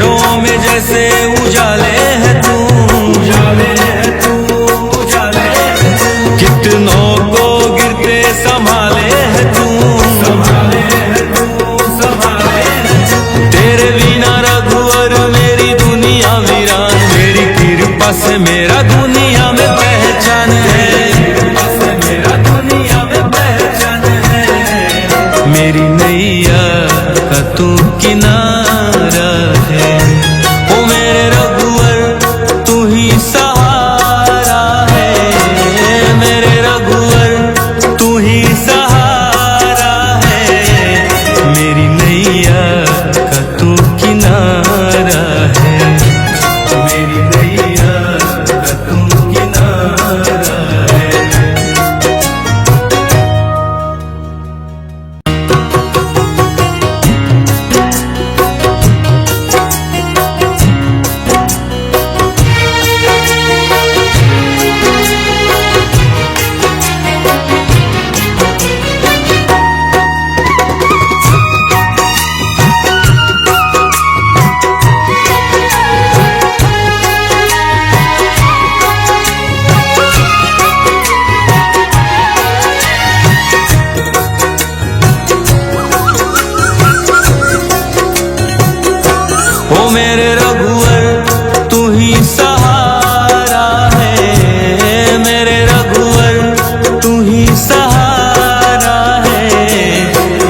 अंधेरों में जैसे उजाले है तू, उजाले है तू, उजाले है तू। कितनों को गिरते संभाले है तू, संभाले है तू, संभाले है तू। तेरे बिना रघुवर मेरी दुनिया वीरान, मेरी कृपा से मेरा दुनिया में पहचान है, मेरा दुनिया में पहचान है। मेरी नैया का तू किनारा है, ओ मेरे रघुवर तू ही सहारा है, मेरे रघुवर तू ही सहारा है। मेरी नैया का तू किनारा है, मेरी नैया का तू किनारा है। ओ मेरे रघुवर तू ही सहारा है, मेरे रघुवर तू ही सहारा है।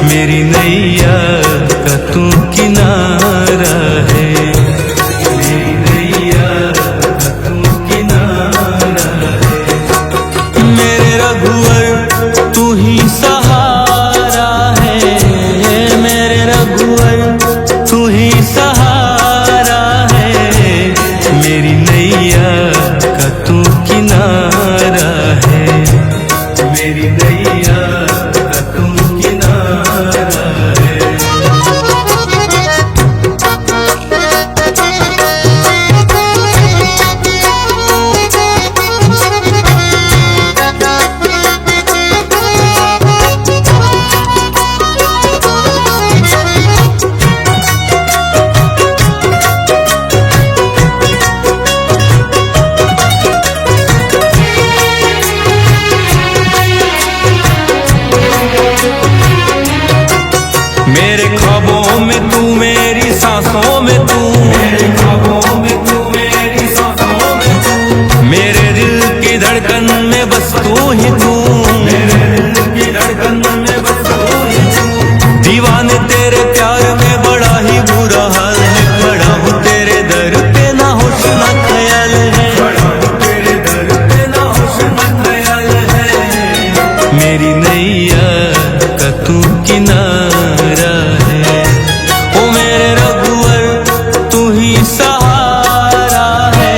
मेरी नैया का तू किनारा है, मेरी नैया का तू किनारा है। मेरे रघुवर तू ही सहारा है, मेरे रघुवर तू ही सहारा है। मेरी नैया का तू किनारा है, मेरी नैया का तू किनारा है। मेरे ख्वाबों में तू, मेरी सांसों में तू, मेरे ख्वाबों में तू, मेरी सांसों में तू। मेरे दिल की धड़कन में बस तू ही तू, मेरे दिल की धड़कन में बस तू ही तू। दीवाने तेरे प्यार में बड़ा ही बुरा हाल है, खड़ा हूँ तेरे दर पे ना होश ना ख्याल है, खड़ा हूँ तेरे दर पे ना होश ना ख्याल है। मेरी नैया का तू किनारा है, ओ मेरे रघुवर तू ही सहारा है,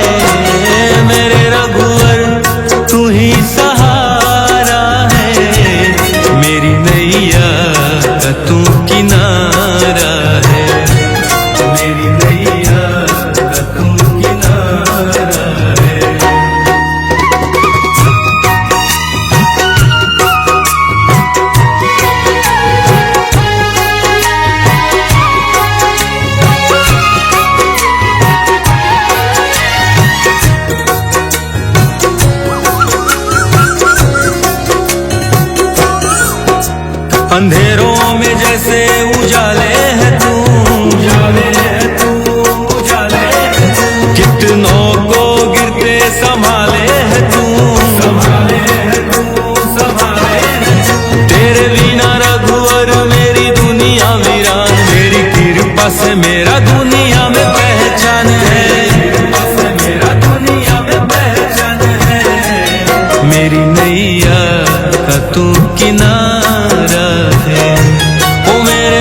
मेरे रघुवर तू ही सहारा है। मेरी नैया का तू किनारा है, मेरी नैया का तू किनारा है। अंधेरों में जैसे उजाले है तू, उजाले है तू, उजाले है तू। कितनों को गिरते संभाले है तू, संभाले है तू, संभाले है तू। तेरे बिना रघुवर मेरी दुनिया वीरान, मेरी कृपा से मेरा दुनिया में पहचान है, मेरा दुनिया में पहचान है। मेरी नैया का तू किनारा है, ओ मेरे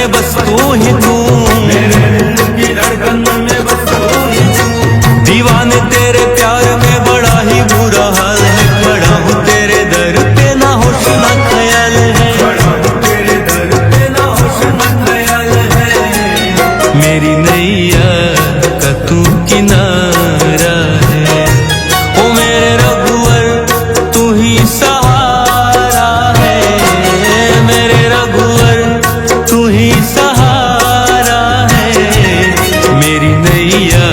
में बस तू ही तू, मेरे दिल की धड़कन में बस तू ही तू। दीवाने तेरे प्यार में बड़ा ही बुरा हाल है, खड़ा हूँ तेरे दर पे ना होश ना ख्याल है, खड़ा हूँ तेरे दर पे ना होश ना ख्याल है। मेरी नैया का तू किनारा है, ओ मेरे रघुवर तू ही सहारा है, मेरे रघुवर तू ही सहारा है। मेरी नैया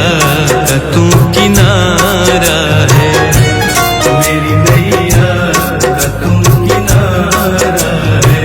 का तू किनारा है, मेरी नैया का तू किनारा है।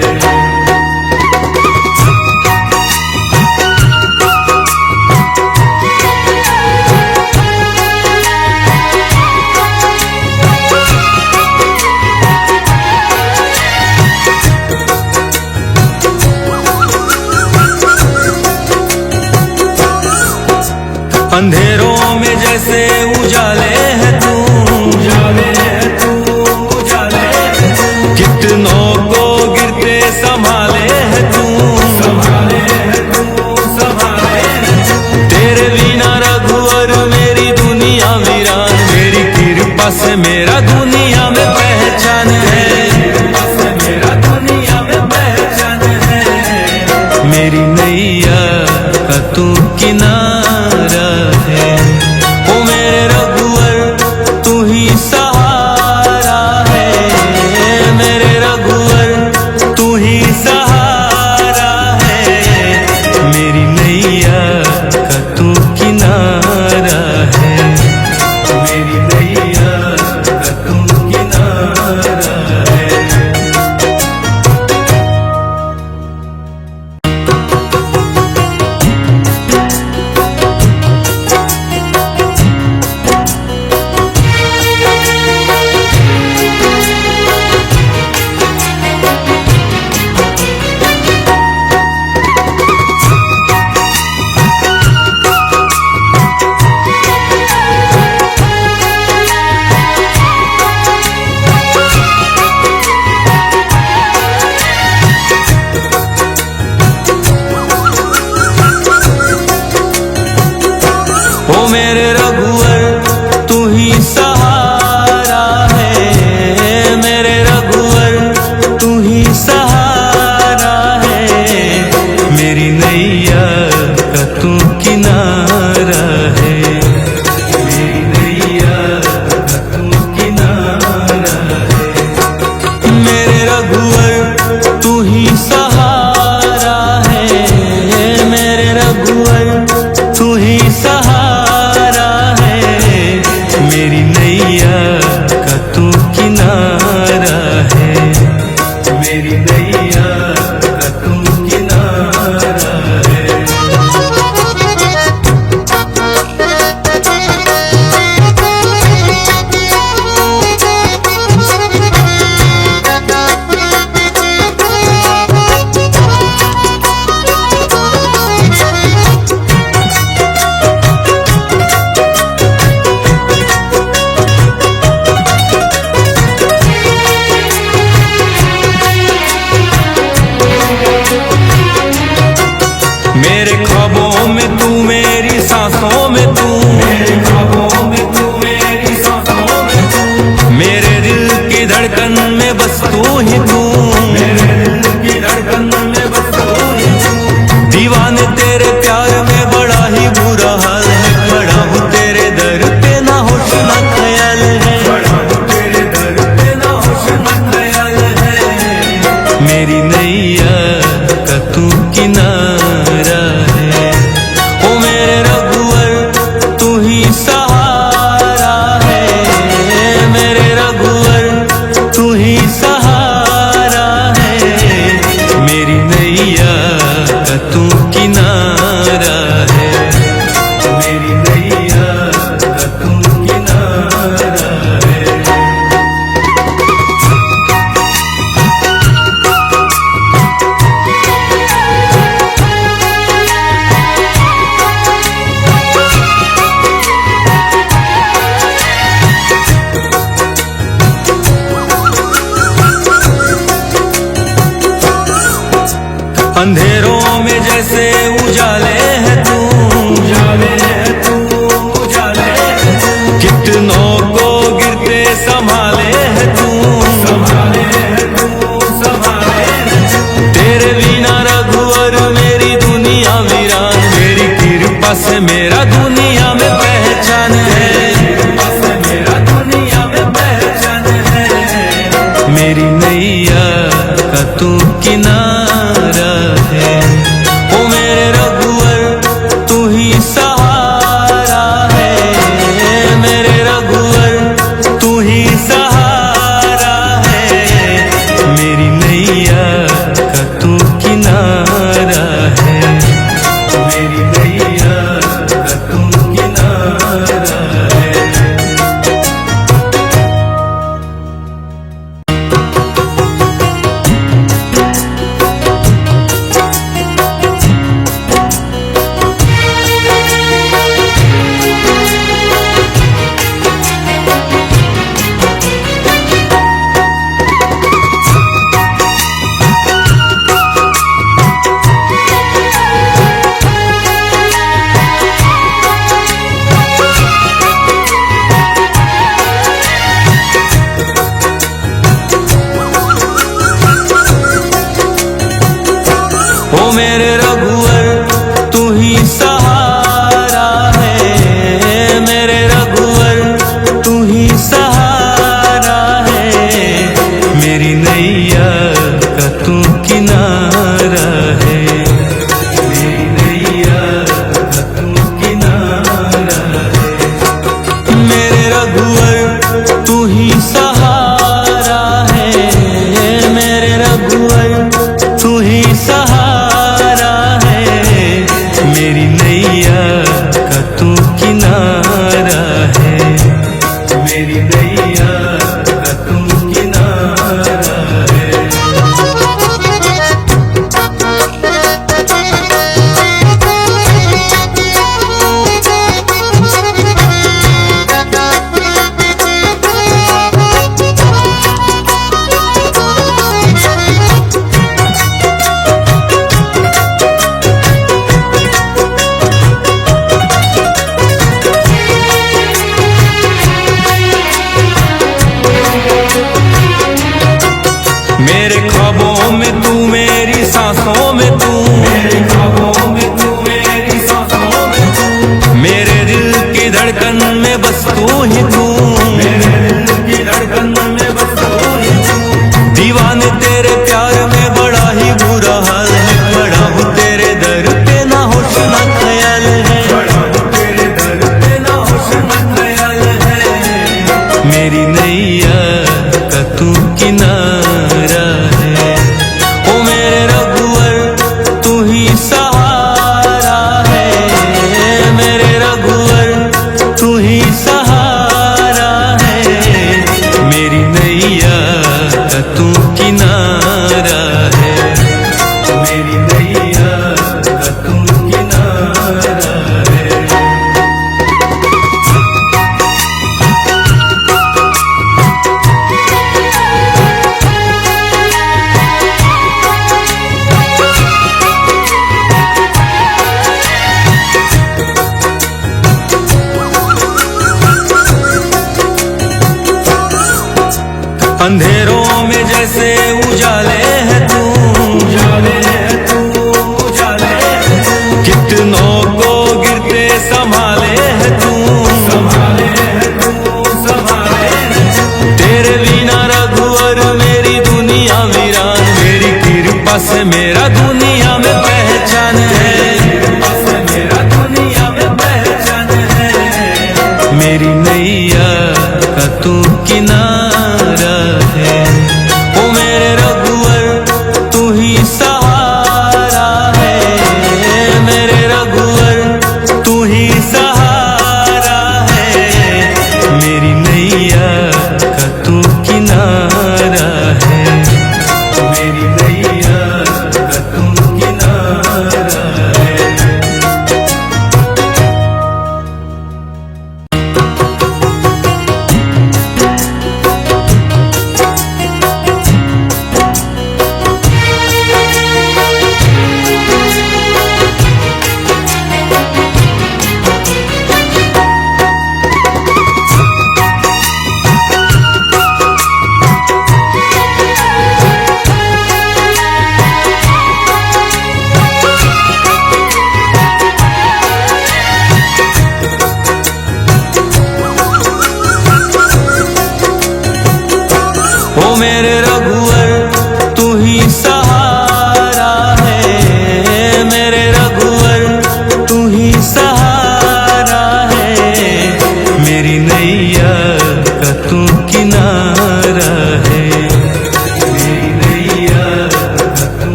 अंधेरों में जैसे उजाले है तू, उजाले है तू, उजाले है तू। कितनों को गिरते संभाले है तू, संभाले है तू, संभाले है तू। तेरे बिना रघुवर मेरी दुनिया वीरान, मेरी कृपा से मेरा दुनिया में पहचान है, कृपा से मेरा दुनिया में पहचान है। मेरी नैया का तू किनारा है, ओ मेरे रघुवर तू ही सहारा है, मेरे रघुवर तू ही सहारा है। मेरी नैया का तू किनारा है, मेरी नैया का तू किनारा है। ओ मेरे रघुवर तू ही सहारा है, मेरे रघुवर तू ही सहारा है। मेरी नैया का तू किनारा है, मेरी नैया का तू किनारा है। मेरे रघुवर तू ही सहारा है, मेरे रघुवर तू ही सहारा है। मेरी नैया का तू किनारा है, मेरी नैया का तू किनारा है। मेरे ख्वाबों में तू, मेरी सांसों में तू, मेरे ख्वाबों में तू, मेरी सांसों में तू। मेरे दिल की धड़कन में बस तू ही तू, मेरे दिल की धड़कन में बस तू ही तू। दीवाने तेरे प्यार में बड़ा ही बुरा हाल है, खड़ा हूँ तेरे दर पे ना होश ना ख्याल है, खड़ा हूँ तेरे दर पे ना होश ना ख्याल है। मेरी नैया का तू किनारा है, ओ मेरे रघुवर तू ही सहारा है, मेरे रघुवर तू ही सहारा है। मेरी नैया का तू किनारा है, मेरी नैया का तू किनारा है। अंधेरों में जैसे उजाले है तू, उजाले है तू, उजाले है तू। कितनों को गिरते संभाले है तू, संभाले है तू, संभाले है तू। तेरे बिना रघुवर मेरी दुनिया वीरान, तेरी कृपा से मेरा दुनिया में पहचान है, कृपा से मेरा दुनिया में पहचान है। मेरी नैया का तू किनारा है, ओ मेरे रघुवर तू ही सहारा है, मेरे रघुवर तू ही सहारा है। मेरी नैया का तू किनारा है, मेरी नैया का तू किनारा है। ओ मेरे रघुवर तू ही सहारा है, मेरे रघुवर तू ही सहारा है। मेरी नैया का तू किनारा है, मेरी नैया का तू किनारा है। मेरे रघुवर तू ही सहारा है, मेरे रघुवर तू ही सहारा है। मेरी नैया का तू किनारा है, मेरी नैया का तू किनारा है। मेरे ख्वाबों में तू, मेरी सांसों में तू, मेरे ख्वाबों में तू, मेरी सांसों में तू। मेरे दिल की धड़कन में बस तू ही तू, मेरे दिल की धड़कन में बस तू ही तू। दीवाने तेरे प्यार में बड़ा ही बुरा हाल है, खड़ा हूँ तेरे दर पे ना होश ना ख्याल है, खड़ा हूँ तेरे दर पे ना होश ना ख्याल है। मेरी नैया का तू किनारा है, ओ मेरे रघुवर तू ही सहारा है, मेरे रघुवर तू ही सहारा है। मेरी नैया का तू किनारा है, मेरी नैया का तू किनारा है। अंधेरों में जैसे उजाले है तू, उजाले है तू, उजाले है तू। कितनों को गिरते संभाले है तू, संभाले है तू, संभाले है तू। तेरे बिना रघुवर मेरी दुनिया वीरान, तेरी कृपा से मेरा दुनिया में पहचान है, कृपा से मेरा दुनिया में पहचान है। मेरी नैया का तू किनारा है।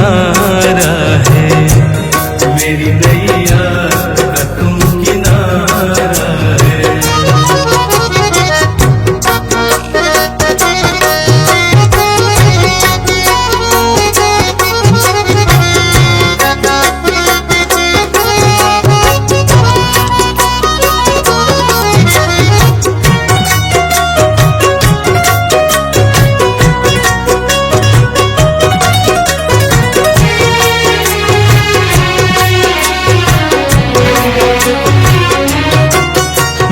किनारा है, मेरी नैया का तू किनारा है।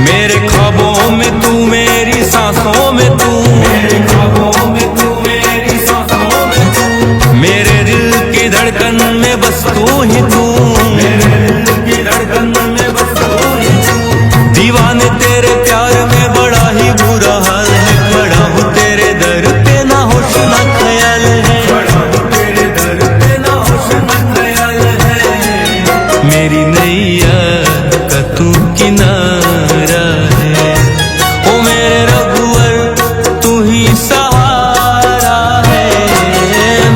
मेरे ख्वाबों में तू, मेरी सांसों में तू, मेरे ख्वाबों में तू, मेरी सांसों में तू, मेरे दिल की धड़कन में बस तू ही तू, मेरे दिल की धड़कन में बस तू ही तू। दीवाने तेरे प्यार में बड़ा ही बुरा हाल है, खड़ा हूँ तेरे दर पे ना होश ना ख्याल है, खड़ा हूँ तेरे दर पे ना होश ना ख्याल है। मेरी नैया का तू किनारा है, ओ मेरे रघुवर तू ही सहारा है,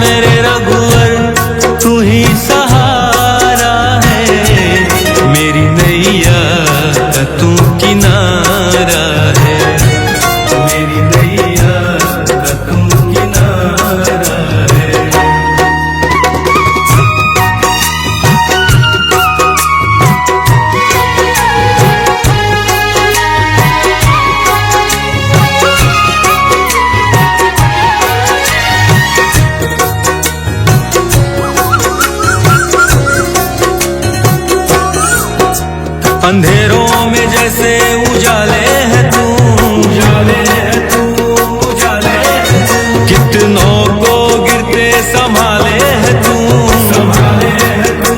मेरे रघुवर तू ही सहारा है। मेरी नैया का तू किनारा है, मेरी नैया का तू किनारा है। अंधेरों में जैसे उजाले है तू, उजाले है तू, उजाले है तू। कितनों को गिरते संभाले है तू, संभाले है तू,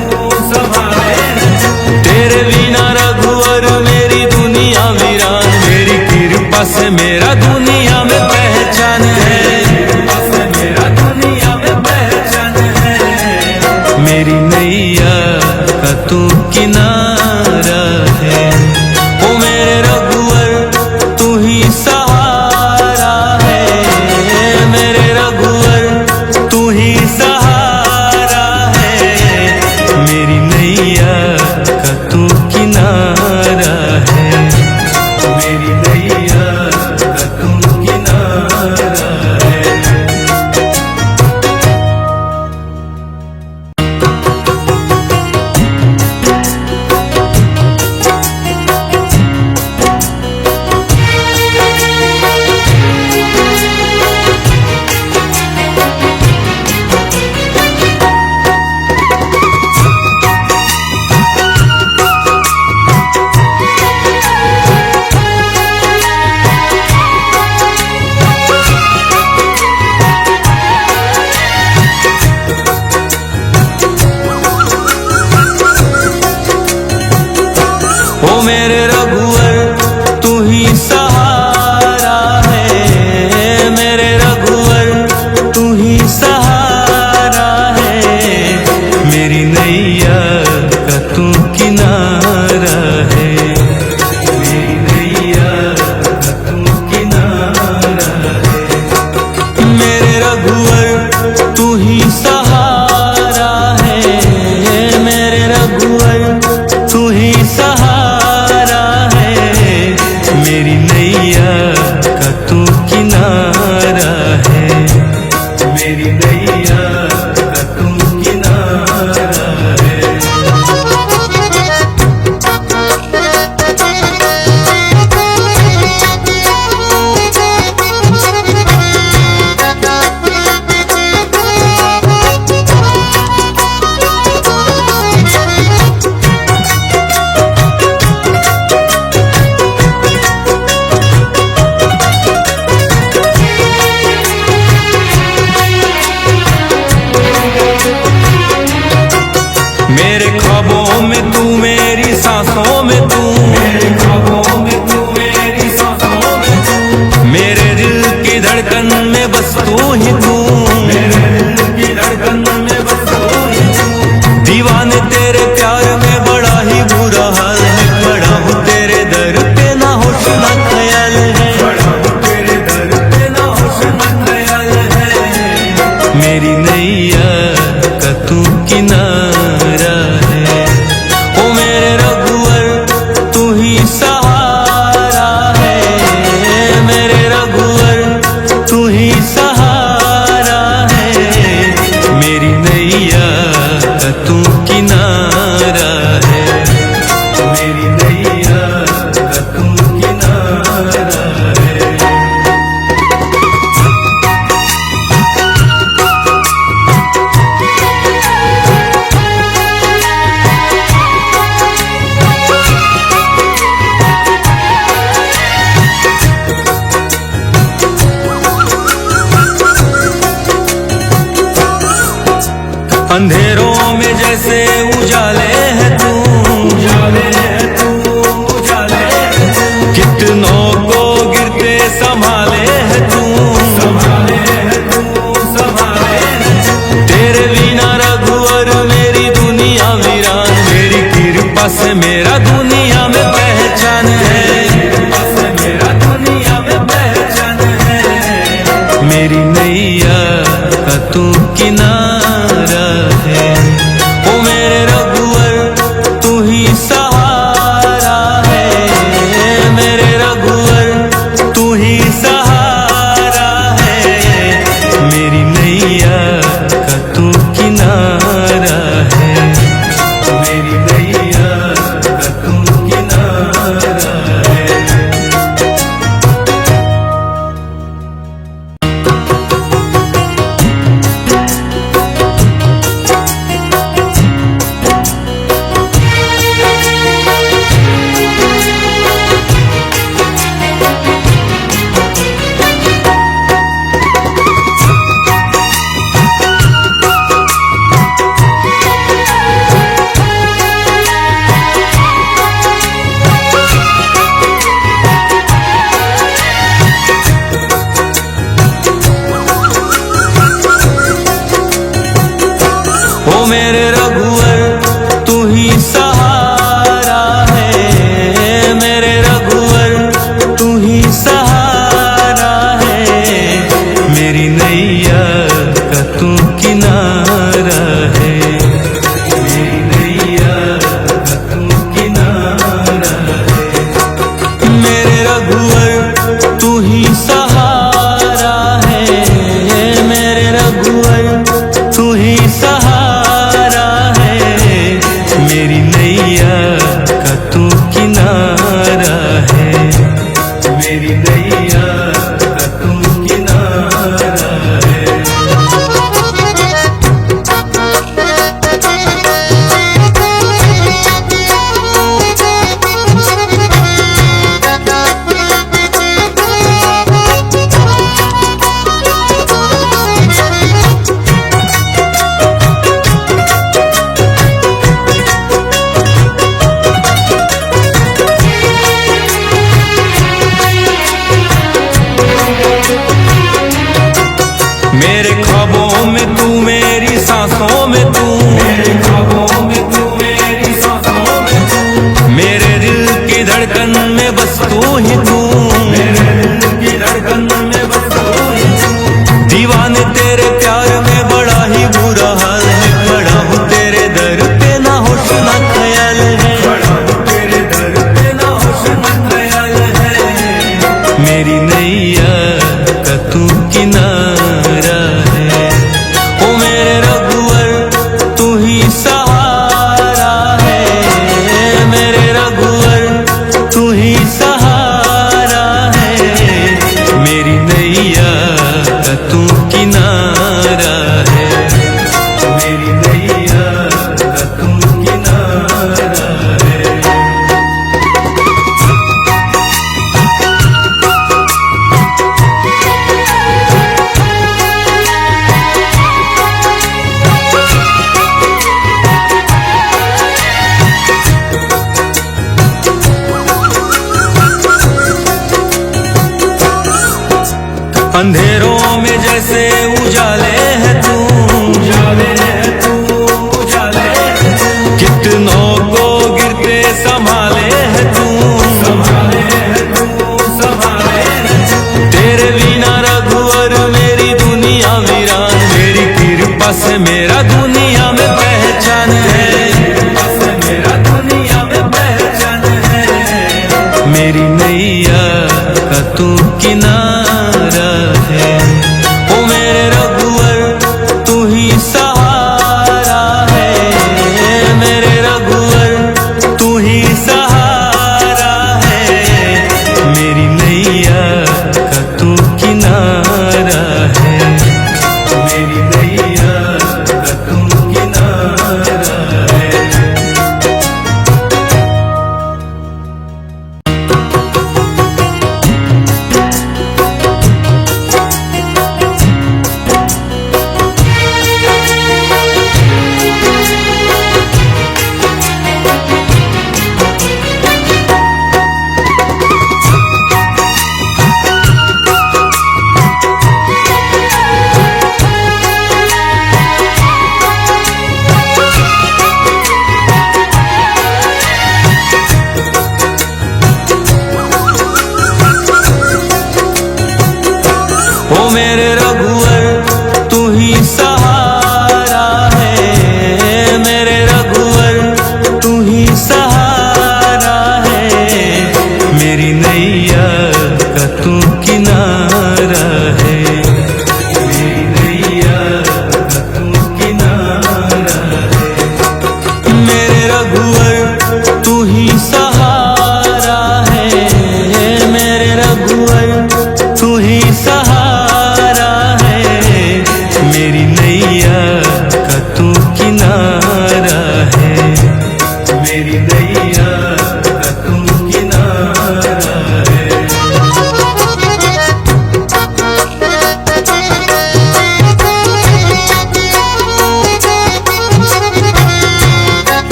संभाले है तू। तेरे बिना रघुवर मेरी दुनिया वीरान, मेरी कृपा से मेरा दुनिया में पहचान है, कृपा से मेरा दुनिया में पहचान है। मेरी नैया का तू किनारा है, ओ मेरे रघुवर तू ही सहारा है, मेरे रघुवर तू ही सहारा है। मेरी नैया का तू किनारा है, मेरी नैया का तू किनारा है। ओ मेरे रघुवर तू ही सहारा है, मेरे रघुवर तू ही सहारा है। मेरी नैया का तू किनारा है, मेरी नैया का तू किनारा है। मेरे रघुवर तू ही सहारा है, मेरे रघुवर तू ही सहारा अंधेरों में जैसे उजाले है तू, उजाले है तू, उजाले है तू। कितनों को गिरते संभाले है तू, संभाले है तू, संभाले है तू। तेरे बिना रघुवर मेरी दुनिया वीरान, मेरी कृपा से मेरा दुनिया में पहचान है, कृपा से मेरा दुनिया में पहचान है। मेरी नैया का तू किनारा है, ओ मेरे रघुवर तू ही सहारा है, मेरे रघुवर तू ही सहारा है। मेरी नैया का तू किनारा है, मेरी नैया का तू किनारा है। ओ मेरे रघुवर तू ही सहारा है, मेरे रघुवर तू ही सहारा है। मेरी नैया का तू किनारा है, मेरी नैया का तू किनारा है। मेरे रघुवर तू ही सहारा है, मेरे रघुवर तू ही सहारा है। मेरी नैया का तू किनारा है, मेरी नैया का तू किनारा है। मेरे ख्वाबों में तू, मेरी सांसों में तू, मेरे ख्वाबों में तू, मेरी सांसों में तू। मेरे दिल की धड़कन में बस तू ही तू, मेरे दिल की धड़कन में बस तू ही तू। दीवाने तेरे प्यार में बड़ा ही बुरा हाल है, खड़ा हूँ तेरे दर पे ना होश ना ख्याल है, खड़ा हूँ तेरे दर पे ना होश ना ख्याल है। मेरी नैया का तू किनारा है, ओ मेरे रघुवर तू ही सहारा है, मेरे रघुवर तू ही सहारा है। मेरी नैया का तू किनारा है, मेरी नैया का तू किनारा है। अंधेरों में जैसे उजाले है तू, उजाले है तू, उजाले है तू। कितनों को गिरते संभाले है तू, संभाले है तू, संभाले है तू। तेरे बिना रघुवर मेरी दुनिया वीरान, मेरी कृपा से मेरा दुनिया में पहचान है, कृपा से मेरा दुनिया में पहचान है। मेरी नैया का तू किनारा है,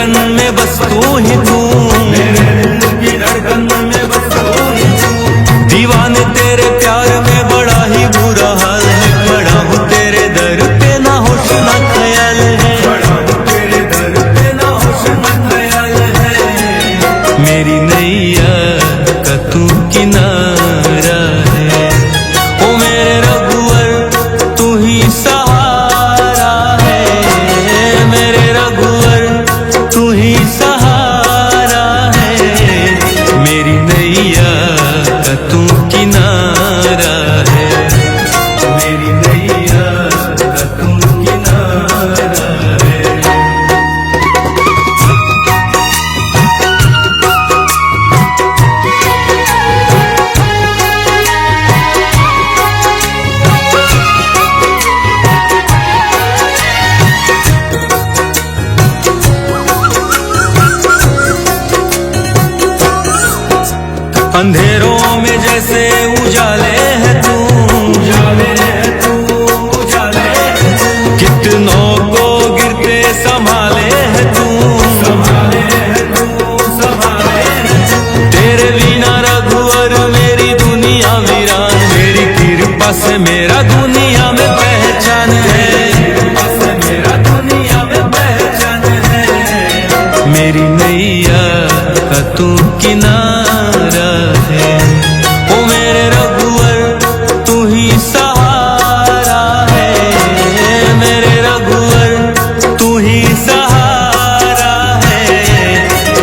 धड़कन में बस तू ही तू, मेरे दिल की धड़कन में बस तू ही तू। दीवाने तेरे प्यार में बड़ा ही बुरा हाल है, खड़ा हूँ तेरे दर पे ना होश ना ख्याल है, खड़ा हूँ तेरे दर पे ना होश ना ख्याल है। मेरी नैया का तू किनारा है, ओ मेरे रघुवर तू ही सहारा है, मेरे रघुवर तू ही सहारा है। मेरी नैया का तू किनारा है, मेरी नैया का तू किनारा है। अंधेरों में जैसे उजाले है तू, उजाले है तू, उजाले है तू। कितनों को गिरते संभाले है तू, संभाले है तू, संभाले है तू। तेरे बिना रघुवर मेरी दुनिया वीरान, मेरी कृपा से मेरा दुनिया में पहचान है, कृपा से मेरा दुनिया में पहचान है। मेरी नैया का तू किनारा है, ओ मेरे रघुवर तू ही सहारा है, मेरे रघुवर तू ही सहारा है।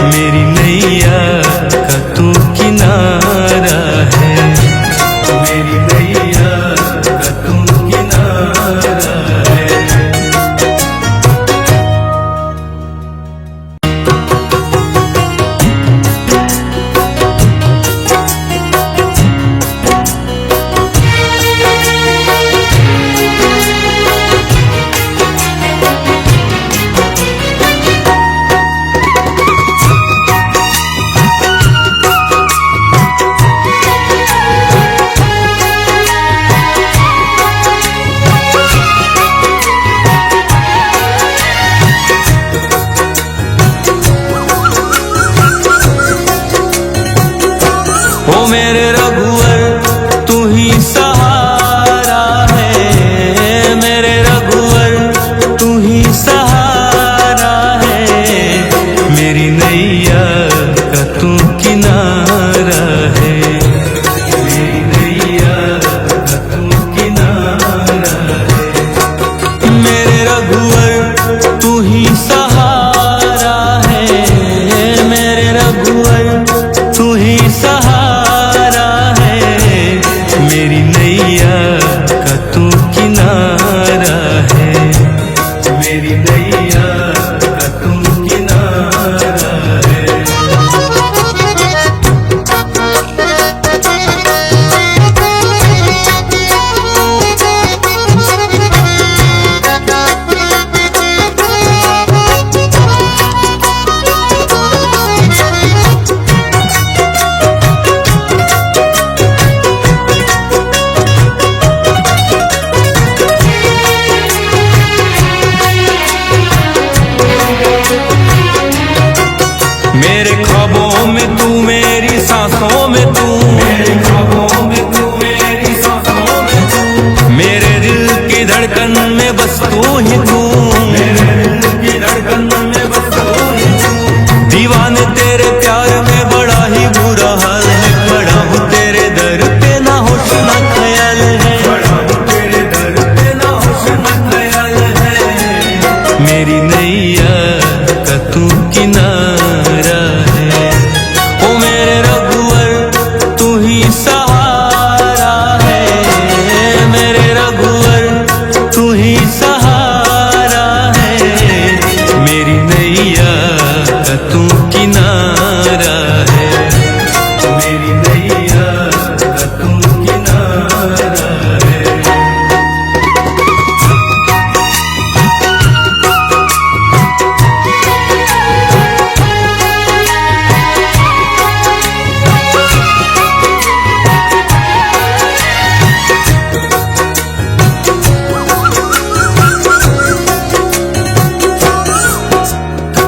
मेरी नैया का तू किनारा है, मेरी नैया का तू किनारा है। ओ मेरे रघुवर तू ही सहारा है, मेरे रघुवर तू ही सहारा है। मेरी नैया का तू किनारा है, मेरी नैया का तू किनारा है। मेरे रघुवर तू ही सहारा है, मेरे रघुवर तू ही सहारा है। मेरी नैया का तू किनारा है, मेरी नैया का तू किनारा है। मेरे ख्वाबों में तू, मेरी सांसों में तू, मेरे ख्वाबों में तू, मेरी सांसों में तू। मेरे दिल की धड़कन में बस तू ही तू, मेरे दिल की धड़कन में बस तू ही तू। दीवाने तेरे प्यार में बड़ा ही बुरा हाल है, खड़ा हूँ तेरे दर पे ना होश ना ख्याल है, खड़ा हूँ तेरे दर पे ना होश ना ख्याल है। मेरी नैया का तू किनारा है, ओ मेरे रघुवर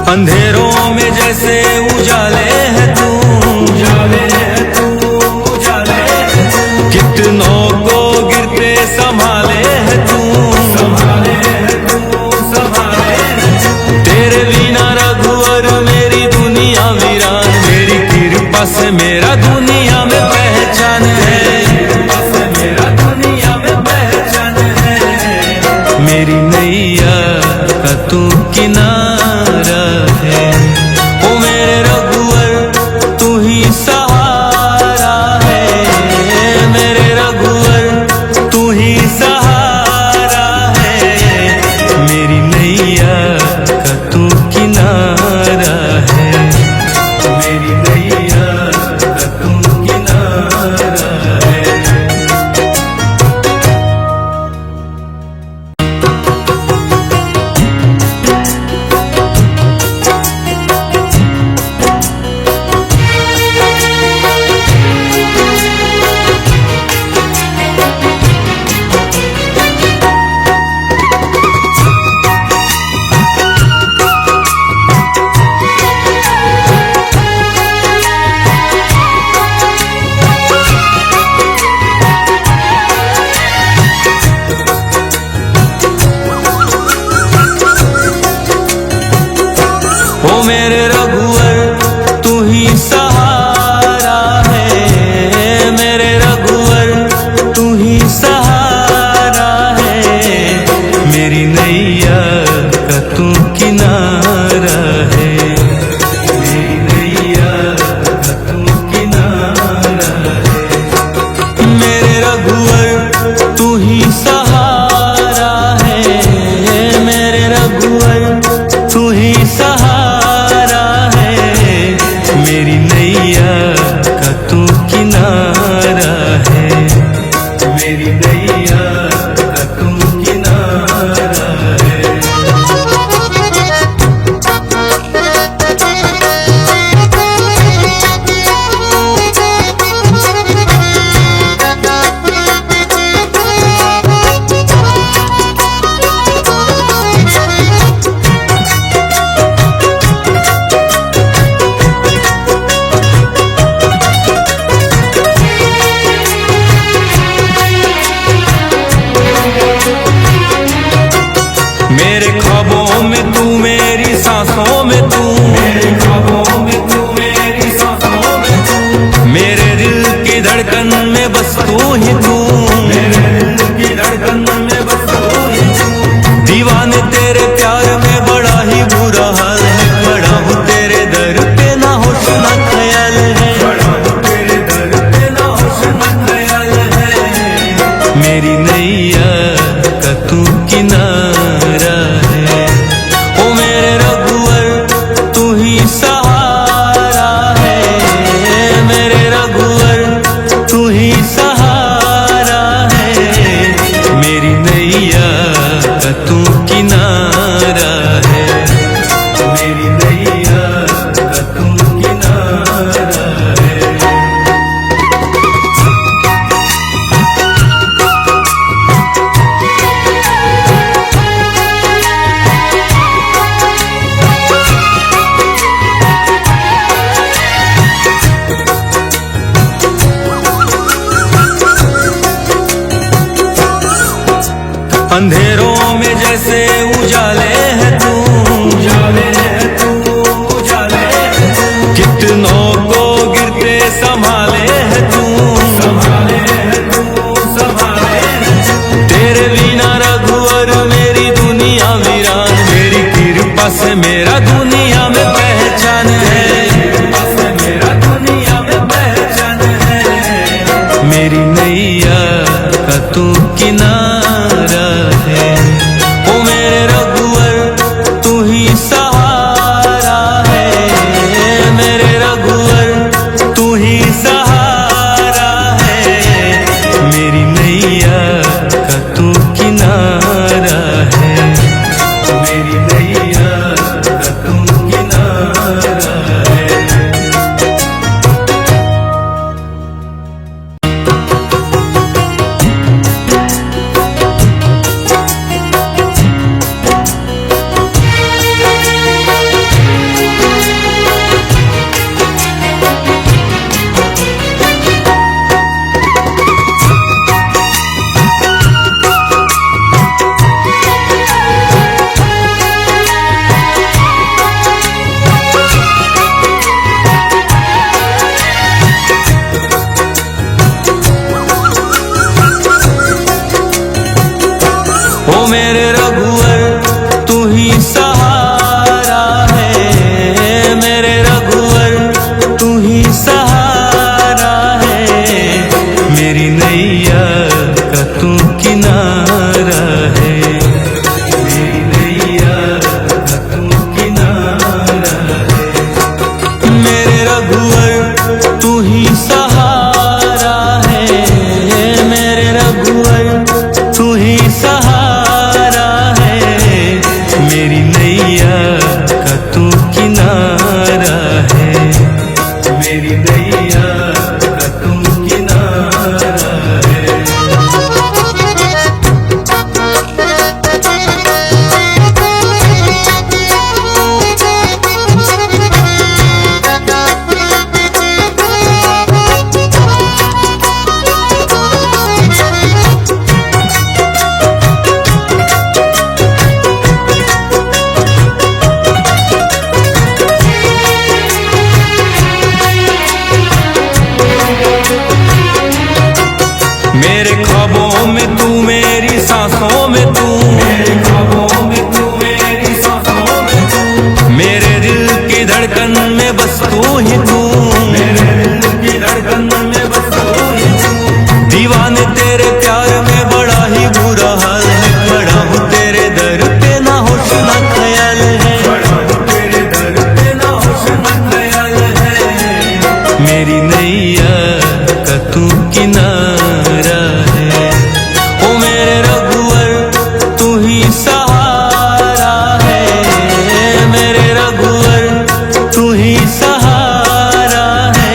अंधेरों में जैसे उजाले है तू, उजाले है तू, उजाले है तू। कितनों को गिरते संभाले है तू, संभाले है तू, संभाले है तू। तेरे बिना रघुवर मेरी दुनिया वीरान, मेरी कृपा से मेरा दुनिया में पहचान है, कृपा से मेरा दुनिया में पहचान है। मेरी नैया का तू किनारा है, ओ मेरे रघुवर तू ही सहारा है, मेरे रघुवर तू ही सहारा है। मेरी नैया का तू किनारा है, मेरी नैया का तू किनारा है। ओ मेरे रघुवर तू ही सहारा है, मेरे रघुवर तू ही सहारा है। मेरी नैया का तू किनारा है, मेरी नैया का तू किनारा है। मेरे रघुवर तू ही सहारा है, मेरे रघुवर तू ही सहारा है। मेरी नैया का तू किनारा है, मेरी नैया का तू किनारा है। मेरे ख्वाबों में तू, मेरी सांसों में तू, मेरे ख्वाबों में तू, मेरी सांसों में तू। मेरे दिल की धड़कन में बस तू ही तू, मेरे दिल की धड़कन में बस तू ही तू। दीवाने तेरे प्यार में बड़ा ही बुरा हाल है, खड़ा हूँ तेरे दर पे ना होश ना ख्याल है, खड़ा हूँ तेरे दर पे ना होश ना ख्याल है। मेरी नैया का तू किनारा है, ओ मेरे रघुवर तू ही सहारा है, मेरे रघुवर तू ही सहारा है। मेरी नैया का तू किनारा है, मेरी नैया का तू किनारा है। अंधेरों में जैसे उजाले है तू, उजाले है तू, उजाले है तू। कितनों को गिरते संभाले है तू, संभाले है तू, संभाले है तू। तेरे बिना रघुवर मेरी दुनिया वीरान, मेरी कृपा से मेरा दुनिया में पहचान है, कृपा से मेरा दुनिया में पहचान है। मेरी नैया का तू किनारा है, तू ही तू, मेरे दिल की धड़कन में बस तू ही तू। दीवाने तेरे प्यार में बड़ा ही बुरा हाल है, खड़ा हूँ तेरे दर पे ना होश ना ख्याल है, खड़ा हूँ तेरे दर पे ना होश ना ख्याल है। मेरी नैया का तू किनारा है, ओ मेरे रघुवर तू ही सहारा है, मेरे रघुवर तू ही सहारा है।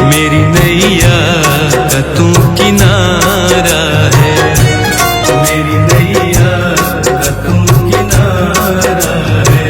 मेरी नैया का तू किनारा है, मेरी नैया का तू किनारा है।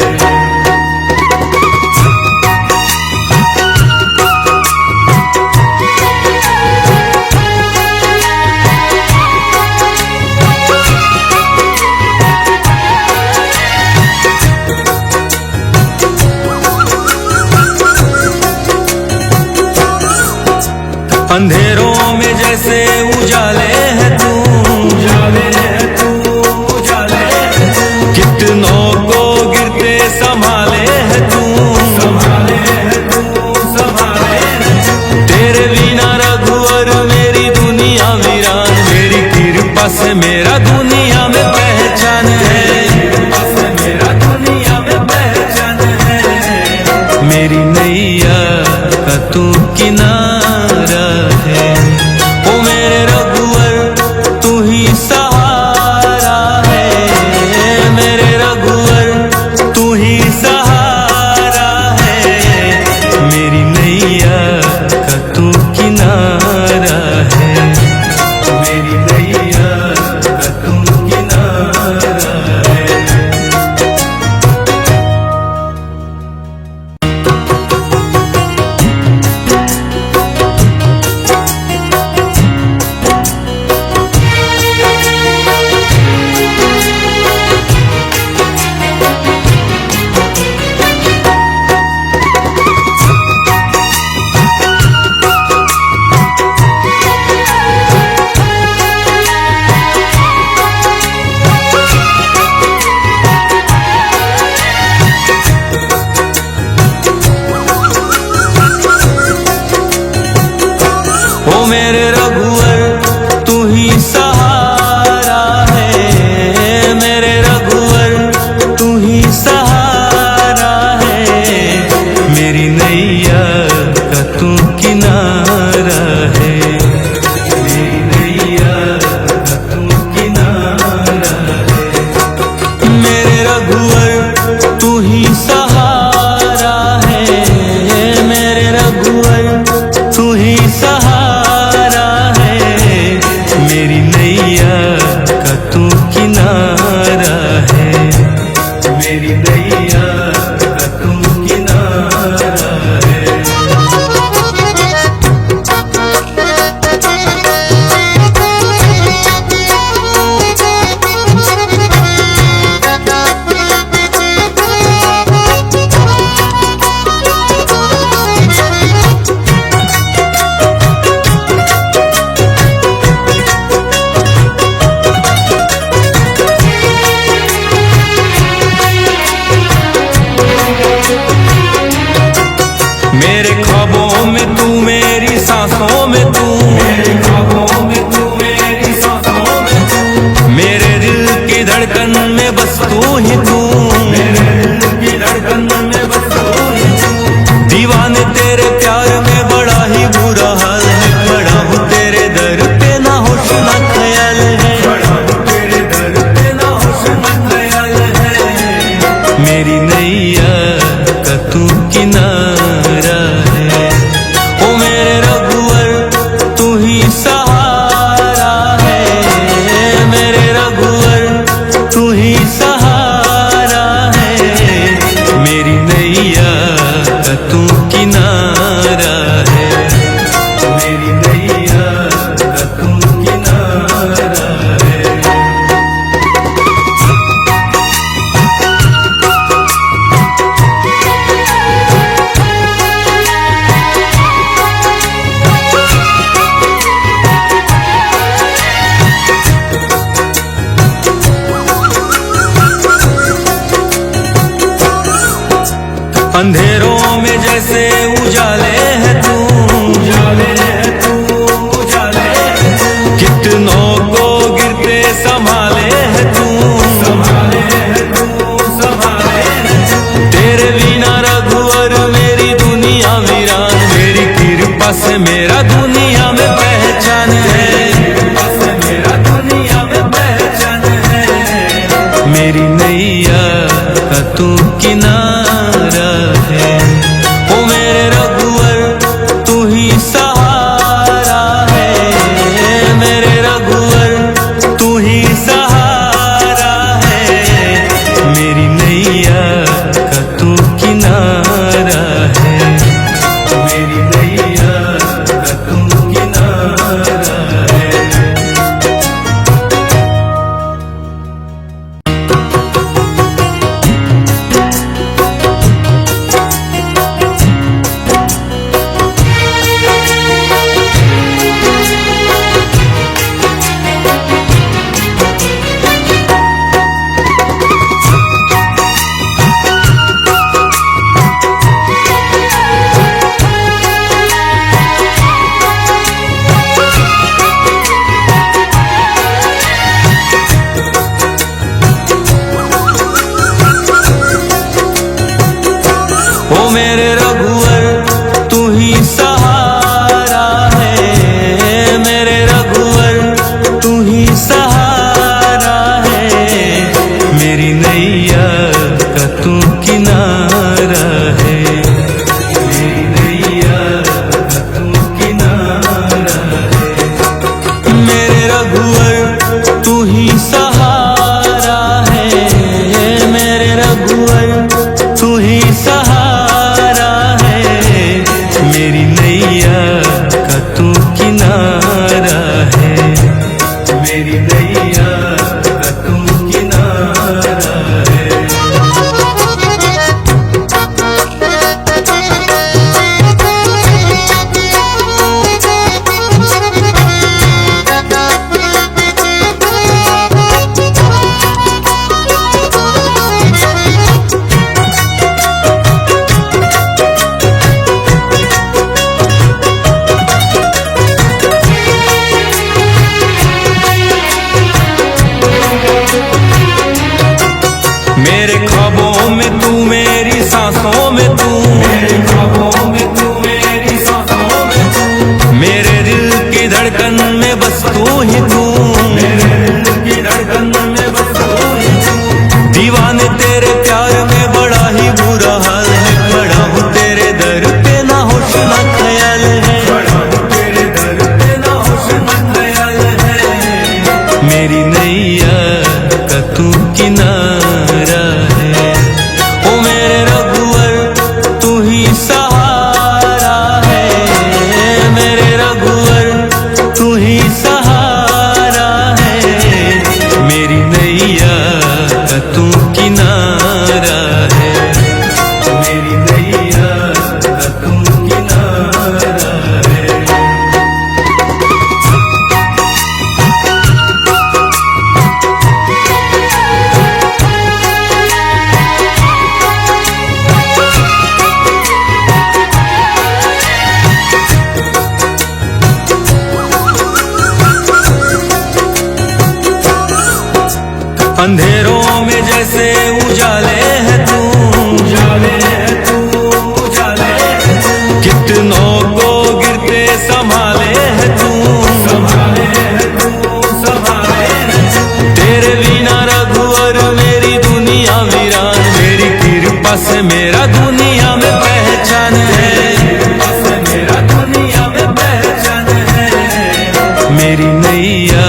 अंधेरों में जैसे उजाले है तू, उजाले है तू, उजाले है तू। कितनों को गिरते संभाले है तू, संभाले है तू, संभाले है तू। तेरे बिना रघुवर मेरी दुनिया वीरान, मेरी कृपा से मेरा दुनिया में पहचान है, कृपा से मेरा दुनिया में पहचान है। मेरी नैया का तू किनारा है, ओ मेरे रघुवर तू ही सहारा है, मेरे रघुवर तू ही सहारा है। मेरी नैया का तू किनारा है, मेरी नैया का तू किनारा है। ओ मेरे रघुवर तू ही सहारा है, मेरे रघुवर तू ही सहारा है। मेरी नैया का तू किनारा है, मेरी नैया का तू किनारा है। मेरे रघुवर तू ही सहारा है, मेरे रघुवर तू ही सहारा है। मेरी नैया का तू किनारा है, मेरी नैया का तू किनारा है। मेरे ख्वाबों में तू, मेरी सांसों में तू, मेरे ख्वाबों में तू, मेरी सांसों में तू। मेरे दिल की धड़कन में बस तू ही तू, मेरे दिल की धड़कन में बस तू ही तू। दीवाने तेरे प्यार में बड़ा ही बुरा हाल है, खड़ा हूँ तेरे दर पे ना होश ना ख्याल है, खड़ा हूँ तेरे दर पे ना होश ना ख्याल है। मेरी नैया का तू किनारा है, ओ मेरे रघुवर तू ही सहारा है, मेरे रघुवर तू ही सहारा है। मेरी नैया का तू किनारा है, मेरी नैया का तू किनारा है। अंधेरों में जैसे उजाले है तू, उजाले है तू, उजाले है तू। कितनों को गिरते संभाले है तू, संभाले है तू, संभाले है तू। तेरे बिना रघुवर मेरी दुनिया वीरान, मेरी कृपा से मेरा दुनिया में पहचान है, कृपा से मेरा दुनिया में पहचान है। मेरी नैया का तू किनारा है, ओ मेरे रघुवर तू ही सहारा है, मेरे रघुवर तू ही सहारा है। मेरी नैया का तू किनारा है, मेरी नैया का तू किनारा है। ओ मेरे रघुवर तू ही सहारा है, मेरे रघुवर तू ही सहारा है। मेरी नैया का तू किनारा है, मेरी नैया का तू किनारा है। मेरे रघुवर तू ही सहारा है, मेरे रघुवर तू ही सहारा है। मेरी नैया का तू किनारा है, मेरी नैया का तू किनारा है। मेरे ख्वाबों में तू, मेरी सांसों में तू, मेरे ख्वाबों में तू, मेरी सांसों में तू। मेरे दिल की धड़कन में बस तू ही तू, मेरे दिल की धड़कन में बस तू ही तू। दीवाने तेरे प्यार में बड़ा ही बुरा हाल है, खड़ा हूँ तेरे दर पे ना होश ना ख्याल है, खड़ा हूँ तेरे दर पे ना होश ना ख्याल है। मेरी नैया का तू किनारा है, ओ मेरे रघुवर तू ही सहारा है, मेरे रघुवर तू ही सहारा है। मेरी नैया का तू किनारा है, मेरी नैया का तू किनारा है। अंधेरों में जैसे उजाले है तू, उजाले है तू, उजाले है तू। कितनों को गिरते संभाले है तू, संभाले है तू, संभाले है तू। तेरे बिना रघुवर मेरी दुनिया वीरान, मेरी कृपा से मेरा दुनिया में पहचान है, कृपा से मेरा दुनिया में पहचान है। मेरी नैया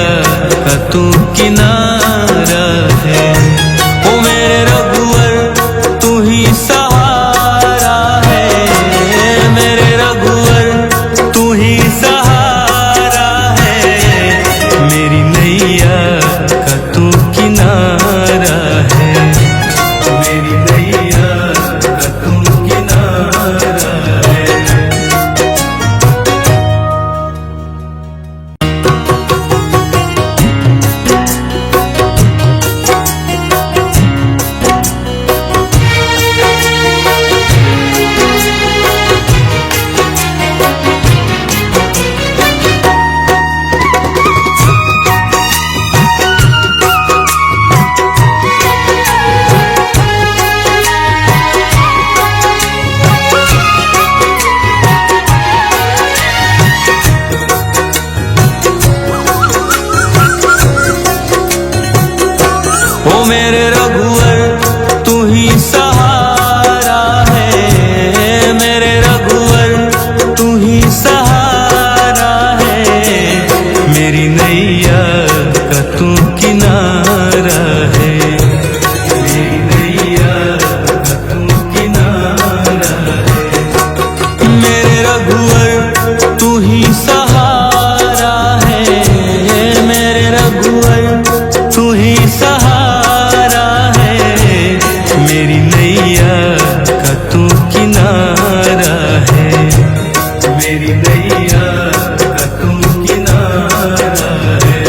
का तू किनारा है, ओ मेरे रघुवर तू ही सहारा है, मेरे रघुवर तू ही सहारा है। मेरी नैया का तू किनारा है, मेरी नैया का तू किनारा है। किनारा है, मेरी नैया का तू किनारा है।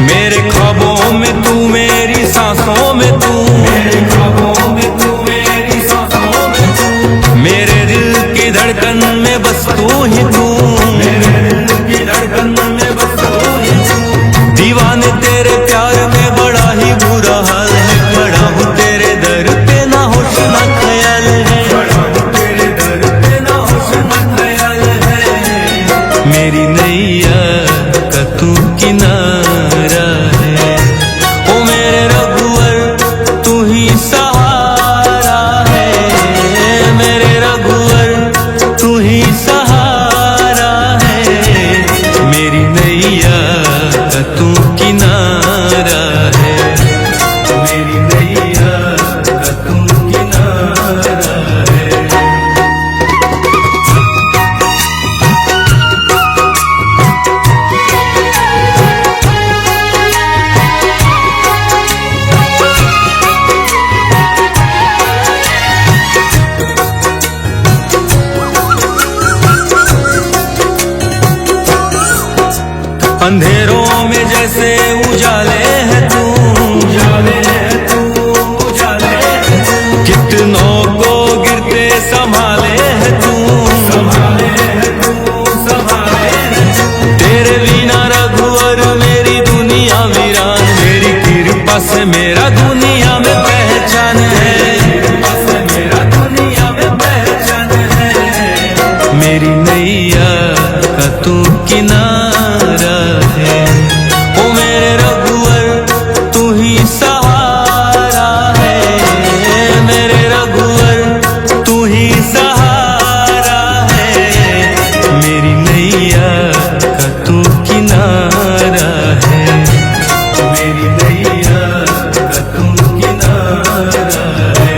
मेरे ख्वाबों में तू, मेरी सांसों में तू, मेरे ख्वाबों में तू, मेरी सांसों में तू, मेरे दिल की धड़कन में बस तू ही तू, मेरे दिल की धड़कन में बस तू ही तू। दीवाने तेरे प्यार में बड़ा ही बुरा हाल है, खड़ा हूँ तेरे दर पे ना होश ना ख्याल है, खड़ा हूँ तेरे दर पे ना होश ना ख्याल है। मेरी नैया का तू किनारा है, ओ मेरे रघुवर तू ही सहारा है, मेरे रघुवर तू ही सहारा है। मेरी नैया का तू किनारा है, मेरी नैया का तू किनारा है। अंधेरों में जैसे उजाले है तू, उजाले है तू, उजाले है तू। कितनों को गिरते संभाले है तू, संभाले है तू, संभाले है तू। तेरे बिना रघुवर मेरी दुनिया वीरान, मेरी कृपा से मेरा दुनिया में पहचान है, कृपा से मेरा दुनिया में पहचान है। मेरी नैया का तू किनारा है, ओ मेरे रघुवर तू ही सहारा है, मेरे रघुवर तू ही सहारा है। मेरी नैया का तू किनारा है, मेरी नैया का तू किनारा है।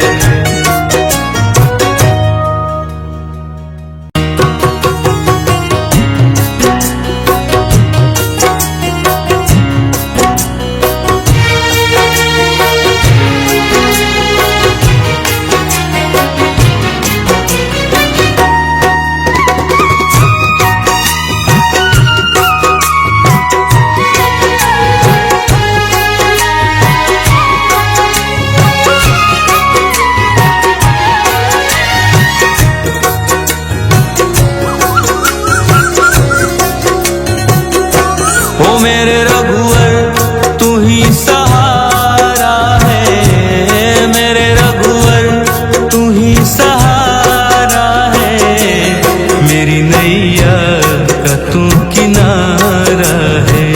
ओ मेरे रघुवर तू ही सहारा है, मेरे रघुवर तू ही सहारा है। मेरी नैया का तू किनारा है,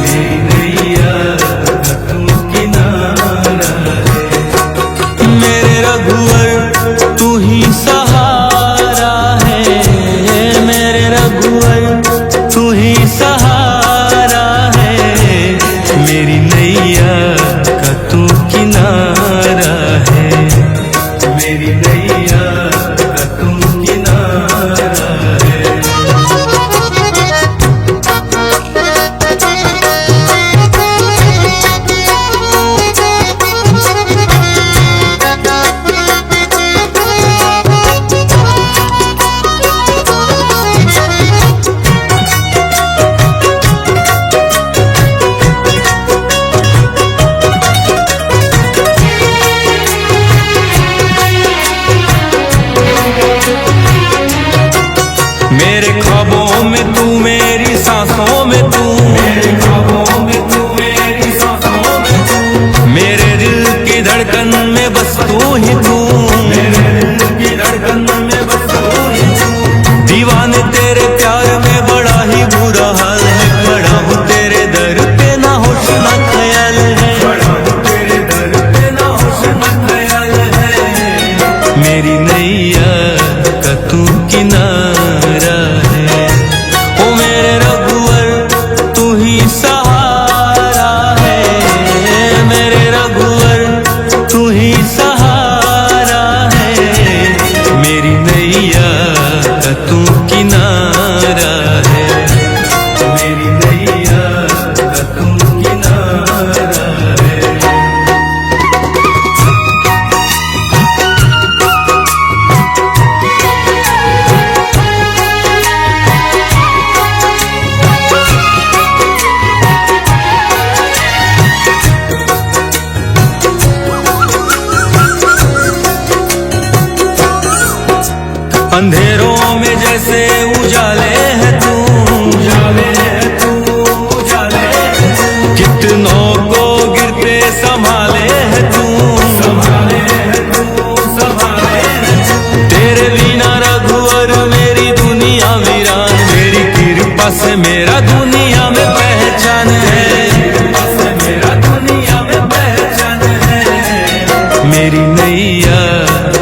मेरी नैया का तू किनारा है। मेरे रघुवर तू ही सहारा है, मेरे रघुवर तू ही सहारा है। मेरी नैया का तू किनारा है, मेरी नैया का तू किनारा है। मेरे ख्वाबों में तू, मेरी सांसों में तू, मेरे ख्वाबों में तू, मेरी सांसों में तू, मेरे दिल की धड़कन में बस तू ही तू, मेरे दिल की धड़कन में बस तू ही तू। दीवाने तेरे प्यार में बड़ा ही बुरा हाल है, खड़ा हूँ तेरे दर पे ना होश ना ख्याल है, खड़ा हूँ तेरे दर पे ना होश ना ख्याल है। मेरी नैया अंधेरों में जैसे उजाले है तू, उजाले है तू, उजाले है तू। कितनों को गिरते संभाले है तू, संभाले है तू, संभाले है तू। तेरे बिना रघुवर मेरी दुनिया वीरान, मेरी कृपा से मेरा दुनिया में पहचान है, कृपा से मेरा दुनिया में पहचान है। मेरी नैया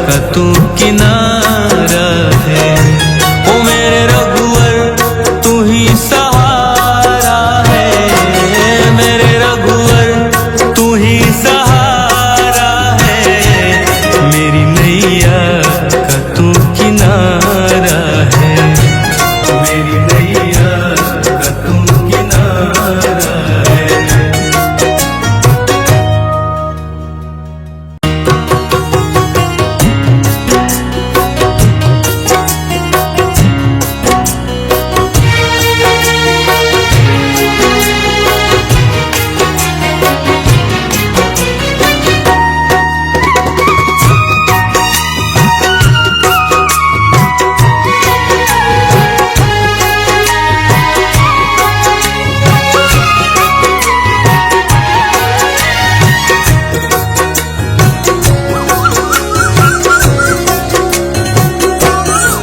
का तू किनारा है, ओ मेरे रघुवर तू ही सहारा है, मेरे रघुवर तू ही सहारा है। मेरी नैया का तू किनारा है, मेरी नैया का तू किनारा है।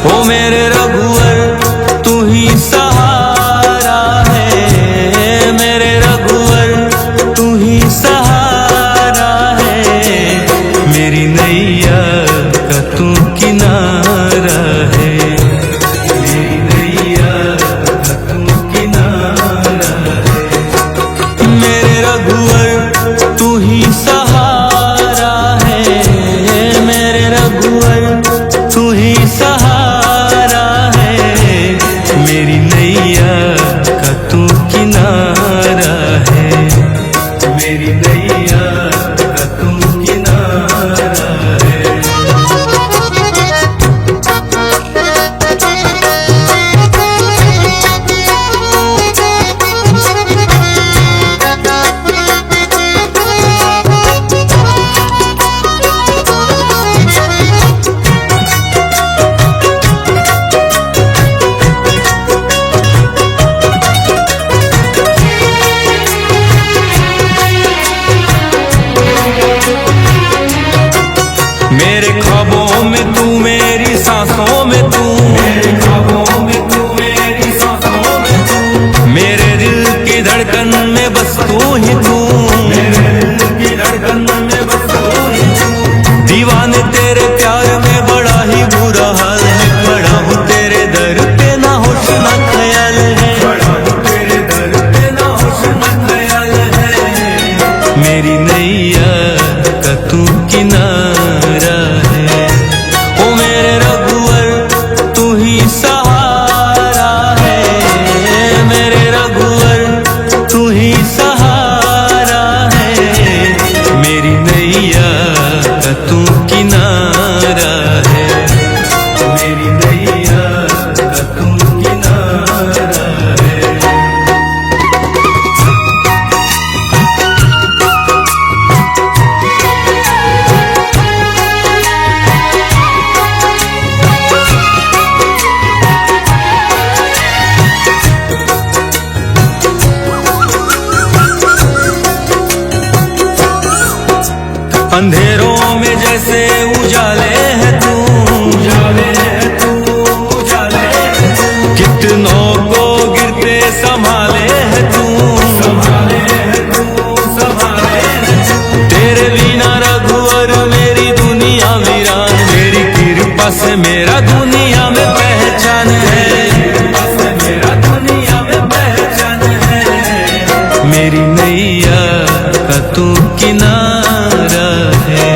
ओ मेरे रघुवर तू ही सहारा है, मेरे रघुवर तू ही सहारा है। मेरी नैया का तू किनारा है, मेरी नैया का तू किनारा है। मेरे रघुवर तू ही सहारा है, मेरे रघुवर तू ही सहारा है। मेरी नैया का तू किनारा है, मेरी नैया का तू किनारा है। मेरे ख्वाबों में तू, मेरी सांसों में तू, मेरे ख्वाबों में तू, मेरी सांसों में तू। मेरे दिल की धड़कन में बस तू ही तू, मेरे दिल की धड़कन में बस तू ही तू। दीवाने तेरे प्यार में बड़ा ही बुरा हाल है, खड़ा हूँ तेरे दर पे ना होश ना ख्याल है, खड़ा हूँ तेरे दर पे ना होश ना ख्याल है। मेरी नैया का तू किनारा है, ओ मेरे रघुवर तू ही सहारा है, मेरे रघुवर तू ही सहारा है। मेरी नैया का तू किनारा है, मेरी नैया का तू किनारा है। अंधेरों में जैसे उजाले है तू, उजाले है तू, उजाले है तू। कितनों को गिरते संभाले है तू, संभाले है तू, संभाले है तू। तेरे बिना रघुवर मेरी दुनिया वीरान, मेरी कृपा से मेरा दुनिया में पहचान है, कृपा से मेरा दुनिया में पहचान है। मेरी नैया का तू किनारा है,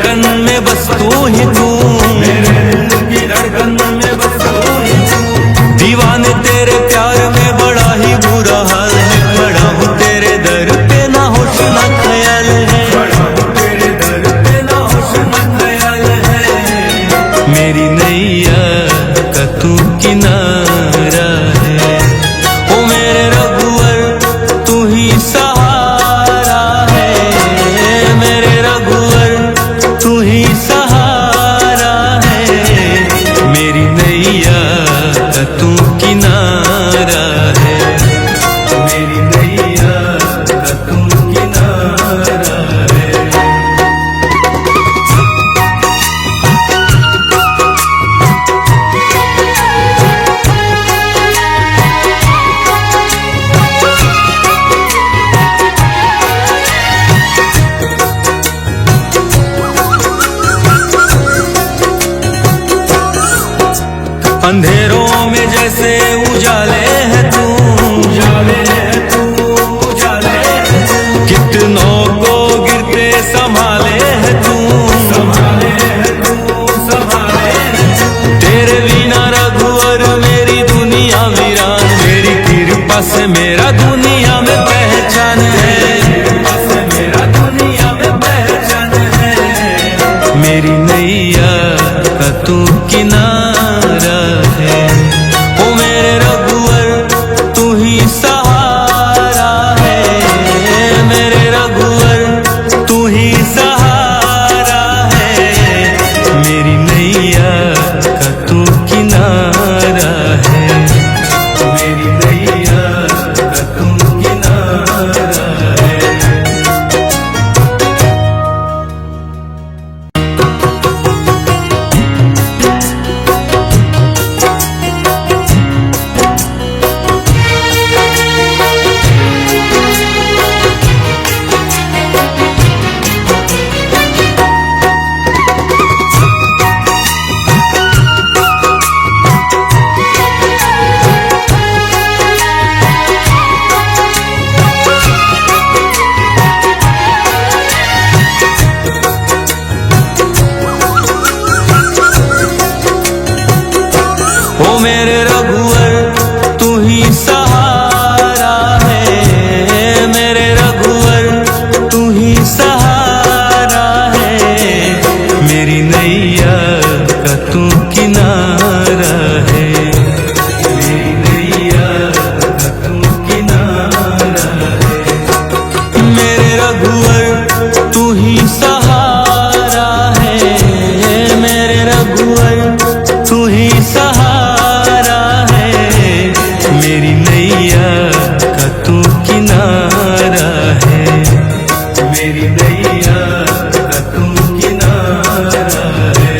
धड़कन में बस तू ही तू, मेरे दिल की धड़कन में बस तू ही तू। दीवाने तेरे प्यार में बड़ा ही बुरा हाल है, खड़ा हूँ तेरे दर पे ना होश ना ख्याल है, खड़ा हूँ तेरे दर पे ना होश ना ख्याल है। मेरी नैया का तू किनारा है, ओ मेरे रघुवर तू ही सहारा है, मेरे रघुवर तू ही सहारा है। मेरी नैया का तू किनारा है, मेरी नैया का तू किनारा है। अंधेरों में जैसे उजाले है तू, उजाले है तू, उजाले है तू। कितनों को गिरते संभाले है तू, संभाले है तू, संभाले है तू। तेरे बिना रघुवर मेरी दुनिया वीरान, मेरी कृपा से मेरा दुनिया में पहचान है, कृपा से मेरा दुनिया में पहचान है। मेरी नैया का तू किनारा है, ओ मेरे रघुवर तू ही सहारा है, मेरे रघुवर तू ही सहारा है। मेरी नैया का तू किनारा है, मेरी नैया का तू किनारा है। ओ मेरे रघुवर तू ही सहारा है, मेरे रघुवर तू ही सहारा है। मेरी नैया का तू किनारा है, मेरी नैया का तू किनारा है। मेरे रघुवर तू ही सहारा है, मेरे रघुवर तू ही सहारा है। मेरी नैया का तू किनारा है, मेरी नैया का तू किनारा है।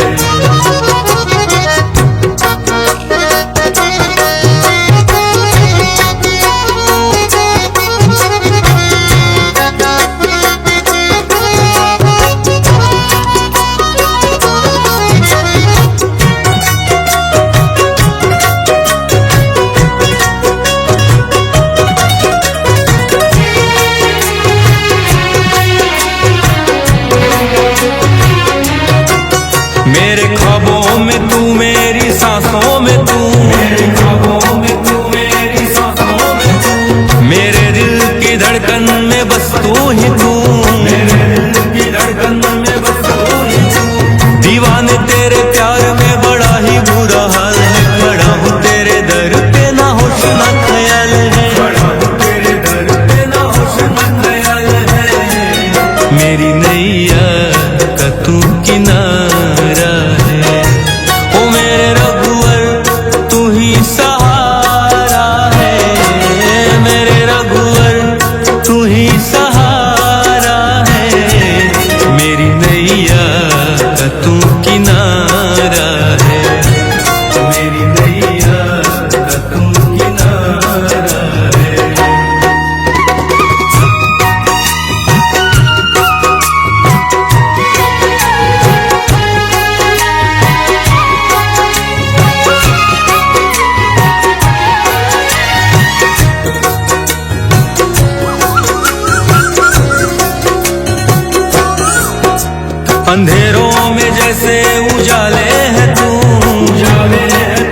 मेरे ख्वाबों में तू, मेरी सांसों में तू, मेरे ख्वाबों में तू, मेरी सांसों में तू। मेरे दिल की धड़कन में बस तू ही तू, मेरे दिल की धड़कन में बस तू ही तू। दीवाने तेरे प्यार में बड़ा ही बुरा हाल है, खड़ा हूँ तेरे दर पे ना होश ना ख्याल है, खड़ा हूँ तेरे दर पे ना होश ना ख्याल है। मेरी नैया का तू किनारा है, ओ मेरे रघुवर तू ही सहारा है, मेरे रघुवर तू ही सहारा है। मेरी नैया का तू किनारा है, मेरी नैया का तू किनारा है। अंधेरों में जैसे उजाले है तू, उजाले है